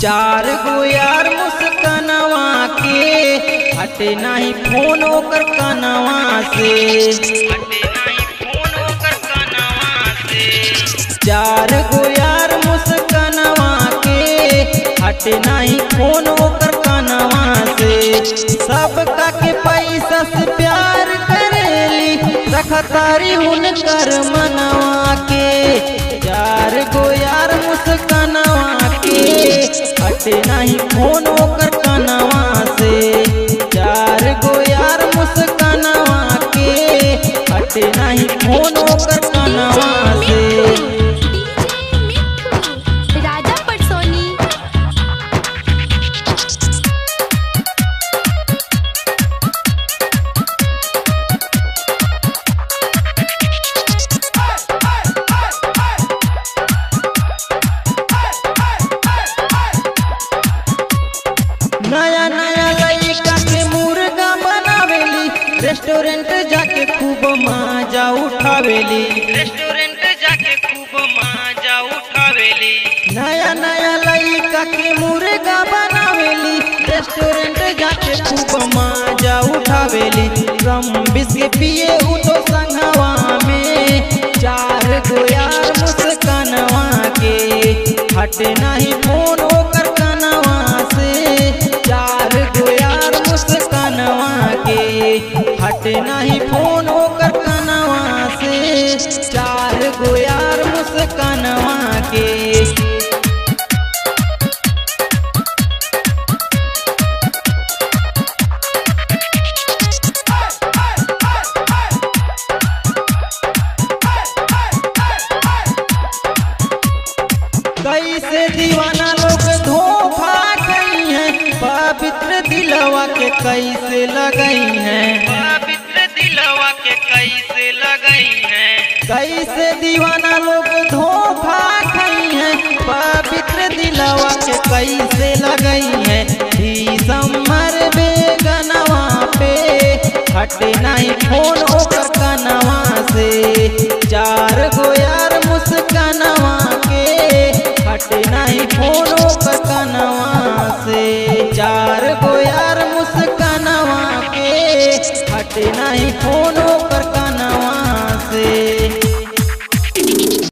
चार गो यार मुस्कनवा के हटे नहीं फोन ओकर कनवा से, हटे नहीं फोन ओकर कनवा से। चार गो यार मुस्कनवा के हटे नहीं फोन ओकर कनवा से। सबका के पैसा से प्यार करेली रखतारी उनकर मनवा के। चार गो यार मुस्कनवा के हटे नहीं फोन ओकर कनवा से। चार गो यार मुस्कनवा के हटे नहीं फोन ओकर कनवा से। नया नया लड़का के मुर्गा बनावेली, रेस्टोरेंट जाके खूब मजा उठावेली, रेस्टोरेंट जाके खूब मजा उठावेली। नया नया लड़का के मुर्गा बनावेली, रेस्टोरेंट जाके खूब मजा उठावेली। रम बिस्के पिए उ तो संगवा में। चार गो यार मुस्कनवा के हटे नहीं फोन ओकर कनवा से। चार गो यार मुस्कनवा के हटे नहीं फोन ओकर कनवा से। चार गो यार मुस्कनवा के। कैसे दीवाना लोग धोखा गई हैं, पवित्र दिलवा के कैसे लगई हैं, पवित्र दिलवा के कैसे लगई हैं। कैसे दीवाना लोग धोखा गई हैं, पवित्र दिलवा के कैसे लगई हैं। दिसंबर बेगनवा पे हटे नहीं फोन ओकर कनवा से। चार गो यार मुस्कनवा के हटे नहीं फोन ओकर कनवा से। चार गो यार मुस्कनवा के हटे नहीं फोन ओकर